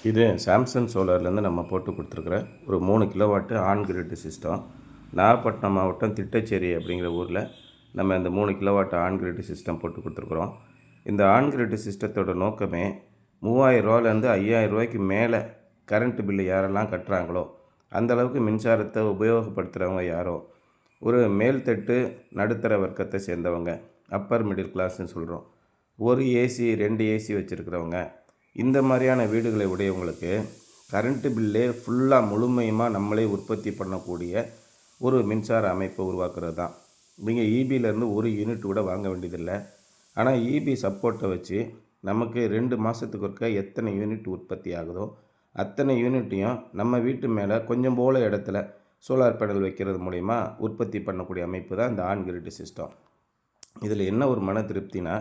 இது சாம்சங் சோலார்லேருந்து நம்ம போட்டு கொடுத்துருக்குற ஒரு 3 kilowatt on grid system. Nagapattinam மாவட்டம் திட்டச்சேரி அப்படிங்கிற ஊரில் நம்ம இந்த 3 கிலோவாட் ஆன் கிரிட் சிஸ்டம் போட்டு கொடுத்துருக்குறோம். இந்த ஆன் கிரிட் சிஸ்டத்தோட நோக்கமே 3000 ரூபாலேருந்து 5000 ரூபாய்க்கு மேலே கரண்ட் பில்லு யாரெல்லாம் கட்டுறாங்களோ அந்தளவுக்கு மின்சாரத்தை உபயோகப்படுத்துகிறவங்க யாரோ, ஒரு மேல்தட்டு நடுத்தர வர்க்கத்தை சேர்ந்தவங்க, அப்பர் மிடில் கிளாஸ்ன்னு சொல்கிறோம், ஒரு ஏசி 2 ஏசி வச்சுருக்கிறவங்க, இந்த மாதிரியான வீடுகளை உடையவங்களுக்கு கரண்ட்டு பில்லே ஃபுல்லாக முழுமையுமாக நம்மளே உற்பத்தி பண்ணக்கூடிய ஒரு மின்சார அமைப்பை உருவாக்குறது தான். நீங்கள் ஈபியிலேருந்து ஒரு யூனிட் கூட வாங்க வேண்டியதில்லை. ஆனால் ஈபி சப்போர்ட்டை வச்சு நமக்கு 2 மாதத்துக்கு ஒருக்க எத்தனை யூனிட் உற்பத்தி ஆகுதோ அத்தனை யூனிட்டையும் நம்ம வீட்டு மேலே கொஞ்சம் போல இடத்துல சோலார் பேனல் வைக்கிறது மூலிமா உற்பத்தி பண்ணக்கூடிய அமைப்பு தான் இந்த ஆன் கிரிட் சிஸ்டம். இதில் என்ன ஒரு மன திருப்தினா,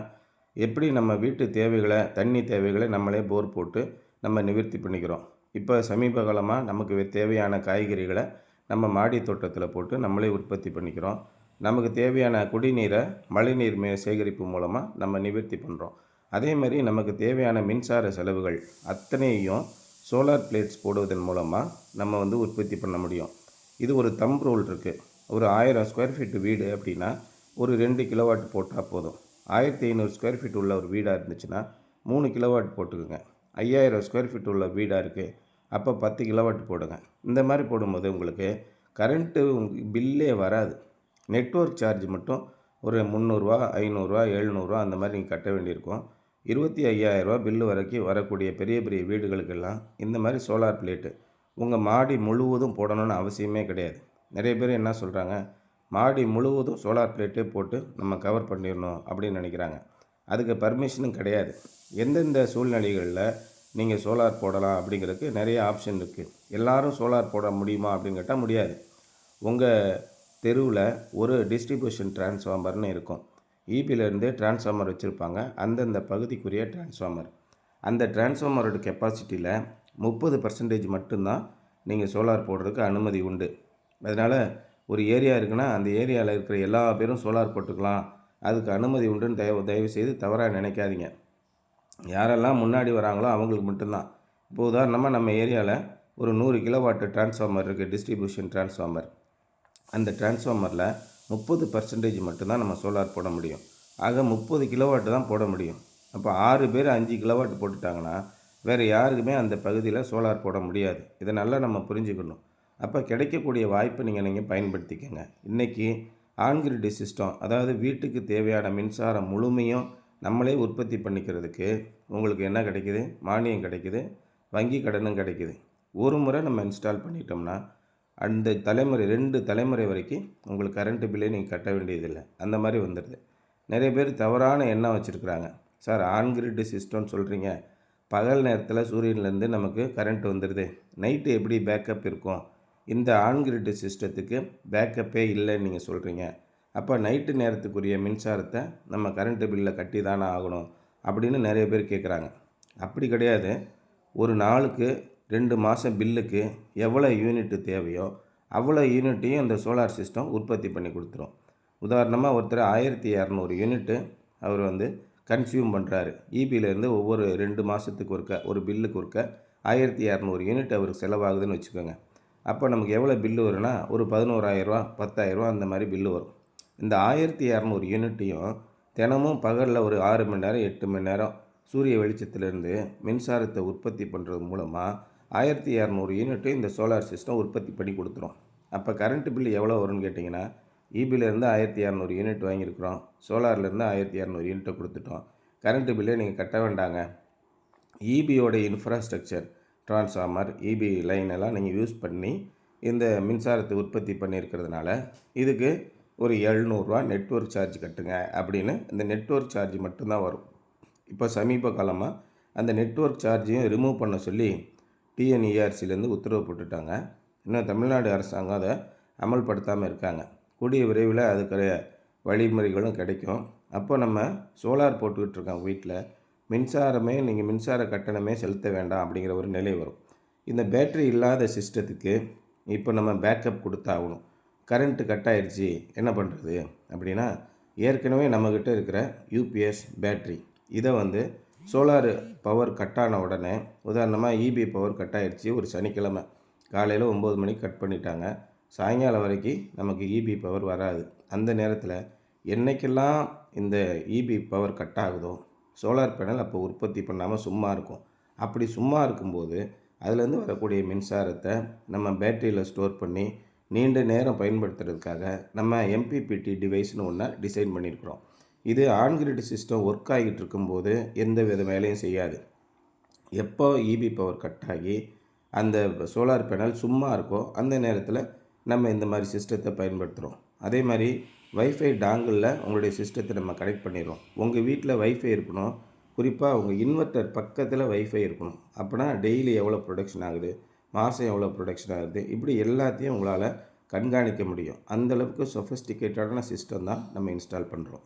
எப்படி நம்ம வீட்டு தேவைகளை, தண்ணி தேவைகளை நம்மளே போர் போட்டு நம்ம நிவர்த்தி பண்ணிக்கிறோம். இப்போ சமீப காலமாக நமக்கு தேவையான காய்கறிகளை நம்ம மாடி தோட்டத்தில் போட்டு நம்மளே உற்பத்தி பண்ணிக்கிறோம். நமக்கு தேவையான குடிநீரை மழைநீர் சேகரிப்பு மூலமாக நம்ம நிவர்த்தி பண்ணுறோம். அதேமாதிரி நமக்கு தேவையான மின்சார செலவுகள் அத்தனையும் சோலார் பிளேட்ஸ் போடுவதன் மூலமாக நம்ம உற்பத்தி பண்ண முடியும். இது ஒரு தம்ப் ரூல் இருக்குது. ஒரு 1000 ஸ்கொயர் ஃபீட் வீடு அப்படின்னா ஒரு 2 கிலோவாட் போட்டால் போதும். 1500 ஸ்கொயர் ஃபீட் உள்ள ஒரு வீடாக இருந்துச்சுன்னா 3 கிலோவாட் போட்டுக்குங்க. 5000 ஸ்கொயர் ஃபீட் உள்ள வீடாக இருக்குது, அப்போ 10 கிலோவாட் போடுங்க. இந்த மாதிரி போடும்போது உங்களுக்கு கரண்ட்டு பில்லே வராது. நெட்வொர்க் சார்ஜ் மட்டும் ஒரு 300, 500, 700 அந்த மாதிரி நீங்கள் கட்ட வேண்டியிருக்கும். 25,000 பில்லு வரைக்கும் வரக்கூடிய பெரிய பெரிய வீடுகளுக்கெல்லாம் இந்த மாதிரி சோலார் பிளேட்டு உங்கள் மாடி முழுவதும் போடணும்னு அவசியமே கிடையாது. நிறைய பேர் என்ன சொல்கிறாங்க, மாடி முழுவதும் சோலார் பிளேட்டே போட்டு நம்ம கவர் பண்ணிடணும் அப்படின்னு நினைக்கிறாங்க. அதுக்கு பர்மிஷனும் கிடையாது. எந்தெந்த சூழ்நிலைகளில் நீங்கள் சோலார் போடலாம் அப்படிங்கிறதுக்கு நிறைய ஆப்ஷன் இருக்குது. எல்லோரும் சோலார் போட முடியுமா அப்படின்னு கேட்டால் முடியாது. உங்கள் தெருவில் ஒரு டிஸ்ட்ரிபியூஷன் டிரான்ஸ்ஃபார்மர்னு இருக்கும். ஈபியிலேருந்து டிரான்ஸ்ஃபார்மர் வச்சுருப்பாங்க, அந்தந்த பகுதிக்குரிய டிரான்ஸ்ஃபார்மர். அந்த டிரான்ஸ்ஃபார்மரோட கெப்பாசிட்டியில் 30% மட்டும்தான் நீங்கள் சோலார் போடுறதுக்கு அனுமதி உண்டு. அதனால் ஒரு ஏரியா இருக்குன்னா அந்த ஏரியாவில் இருக்கிற எல்லா பேரும் சோலார் போட்டுக்கலாம், அதுக்கு அனுமதி உண்டுன்னு தயவு செய்து தவறாக நினைக்காதீங்க. யாரெல்லாம் முன்னாடி வராங்களோ அவங்களுக்கு மட்டும்தான். இப்போ உதாரணமாக நம்ம ஏரியாவில் ஒரு 100 கிலோவாட்டு டிரான்ஸ்ஃபார்மர் இருக்குது, டிஸ்ட்ரிபியூஷன் டிரான்ஸ்ஃபார்மர். அந்த டிரான்ஸ்ஃபார்மரில் 30% மட்டும்தான் நம்ம சோலார் போட முடியும். ஆக 30 கிலோவாட்டு தான் போட முடியும். அப்போ 6 பேர் 5 கிலோவாட் போட்டுட்டாங்கன்னா வேறு யாருக்குமே அந்த பகுதியில் சோலார் போட முடியாது. இதை நல்லா நம்ம புரிஞ்சுக்கணும். அப்போ கிடைக்கக்கூடிய வாய்ப்பை நீங்கள் பயன்படுத்திக்கங்க. இன்றைக்கி ஆன் கிரிட் சிஸ்டம், அதாவது வீட்டுக்கு தேவையான மின்சாரம் முழுமையும் நம்மளே உற்பத்தி பண்ணிக்கிறதுக்கு உங்களுக்கு என்ன கிடைக்கிது? மானியம் கிடைக்கிது, வங்கி கடனும் கிடைக்கிது. ஒரு முறை நம்ம இன்ஸ்டால் பண்ணிட்டோம்னா அந்த தலைமுறை 2 தலைமுறை வரைக்கும் உங்களுக்கு கரண்ட்டு பில்லே நீங்கள் கட்ட வேண்டியதில்லை. அந்த மாதிரி வந்துடுது. நிறைய பேர் தவறான எண்ணம் வச்சுருக்குறாங்க. சார், ஆன் கிரிட் சிஸ்டம்னு சொல்கிறீங்க, பகல் நேரத்தில் சூரியன்லேருந்து நமக்கு கரண்ட் வந்துடுது, நைட்டு எப்படி பேக்கப் இருக்கும்? இந்த ஆன் கிரிட் சிஸ்டத்துக்கு பேக்கப்பே இல்லைன்னு நீங்கள் சொல்கிறீங்க. அப்போ நைட்டு நேரத்துக்குரிய மின்சாரத்தை நம்ம கரண்ட்டு பில்லில் கட்டி தானே ஆகணும் அப்படின்னு நிறைய பேர் கேட்குறாங்க. அப்படி கிடையாது. ஒரு நாளுக்கு 2 மாதம் பில்லுக்கு எவ்வளோ யூனிட்டு தேவையோ அவ்வளோ யூனிட்டையும் இந்த சோலார் சிஸ்டம் உற்பத்தி பண்ணி கொடுத்துரும். உதாரணமாக ஒருத்தர் 1200 யூனிட்டு அவர் கன்சியூம் பண்ணுறாரு. ஈபியிலேருந்து ஒவ்வொரு 2 மாதத்துக்கு ஒருக்க, ஒரு பில்லுக்கு ஒருக்க 1200 யூனிட் அவருக்கு செலவாகுதுன்னு வச்சுக்கோங்க. அப்போ நமக்கு எவ்வளோ பில்லு வரும்னா ஒரு 11,000, 10,000 அந்த மாதிரி பில்லு வரும். இந்த 1200 யூனிட்டையும் தினமும் பகலில் ஒரு 6 மணி நேரம் 8 மணி நேரம் சூரிய வெளிச்சத்திலேருந்து மின்சாரத்தை உற்பத்தி பண்ணுறது மூலமாக 1200 யூனிட்டும் இந்த சோலார் சிஸ்டம் உற்பத்தி பண்ணி கொடுத்துரும். அப்போ கரண்ட்டு பில்லு எவ்வளோ வரும்னு கேட்டிங்கன்னா, ஈபியிலேருந்து 1200 யூனிட் வாங்கியிருக்கிறோம், சோலார்லேருந்து 1200 யூனிட்டை கொடுத்துட்டோம். கரண்ட்டு பில்லே நீங்கள் கட்ட வேண்டாங்க. ஈபியோட இன்ஃப்ராஸ்ட்ரக்சர், டிரான்ஸ்ஃபார்மர், ஈபி லைன் எல்லாம் நீங்கள் யூஸ் பண்ணி இந்த மின்சாரத்தை உற்பத்தி பண்ணியிருக்கிறதுனால இதுக்கு ஒரு 700 நெட்வொர்க் சார்ஜ் கட்டுங்க அப்படின்னு இந்த நெட்வொர்க் சார்ஜ் மட்டும்தான் வரும். இப்போ சமீப காலமாக அந்த நெட்வொர்க் சார்ஜையும் ரிமூவ் பண்ண சொல்லி டிஎன்இஆர்சிலேருந்து உத்தரவு போட்டுட்டாங்க. இன்னும் தமிழ்நாடு அரசாங்கம் அதை அமல்படுத்தாமல் இருக்காங்க. கூடிய விரைவில் அதுக்கு வழிமுறைகளும் கிடைக்கும். அப்போ நம்ம சோலார் போட்டுக்கிட்டு இருக்கோம் வீட்டில், நீங்கள் மின்சார கட்டணமே செலுத்த வேண்டாம் அப்படிங்கிற ஒரு நிலை வரும். இந்த பேட்ரி இல்லாத சிஸ்டத்துக்கு இப்போ நம்ம பேக்கப் கொடுத்தாகணும். கரண்ட்டு கட் ஆகிடுச்சி, என்ன பண்ணுறது அப்படின்னா, ஏற்கனவே நம்மக்கிட்ட இருக்கிற யூபிஎஸ் பேட்ரி இதை சோலார் பவர் கட் ஆன உடனே உதாரணமாக இபி பவர் கட் ஆகிடுச்சி ஒரு சனிக்கிழமை காலையில் 9 மணிக்கு கட் பண்ணிட்டாங்க. சாயங்காலம் வரைக்கும் நமக்கு இபி பவர் வராது. அந்த நேரத்தில் என்றைக்கெல்லாம் இந்த இபி பவர் கட் ஆகுதோ சோலார் பேனல் அப்போ உற்பத்தி பண்ணாமல் சும்மா இருக்கும். அப்படி சும்மா இருக்கும்போது அதுலேருந்து வரக்கூடிய மின்சாரத்தை நம்ம பேட்டரியில் ஸ்டோர் பண்ணி நீண்ட நேரம் பயன்படுத்துறதுக்காக நம்ம எம்பிபிடி டிவைஸ்னு ஒன்று டிசைன் பண்ணியிருக்கிறோம். இது ஆன் கிரிட் சிஸ்டம் ஒர்க் ஆகிட்டு இருக்கும்போது எந்த வித வேலையும் செய்யாது. எப்போ இபி பவர் கட் ஆகி அந்த சோலார் பேனல் சும்மா இருக்கோ அந்த நேரத்தில் நம்ம இந்த மாதிரி சிஸ்டத்தை பயன்படுத்துகிறோம். அதே மாதிரி வைஃபை டாங்கிளில் உங்களுடைய சிஸ்டத்தை நம்ம கனெக்ட் பண்ணிடுறோம். உங்கள் வீட்டில் வைஃபை இருக்கணும். குறிப்பாக உங்கள் இன்வெர்ட்டர் பக்கத்தில் வைஃபை இருக்கணும். அப்போனா டெய்லி எவ்வளோ ப்ரொடக்ஷன் ஆகுது, மாதம் எவ்வளோ ப்ரொடக்ஷன் ஆகுது, இப்படி எல்லாத்தையும் உங்களால் கண்காணிக்க முடியும். அந்தளவுக்கு சொஃபிஸ்டிகேட்டடான சிஸ்டம் தான் நம்ம இன்ஸ்டால் பண்ணுறோம்.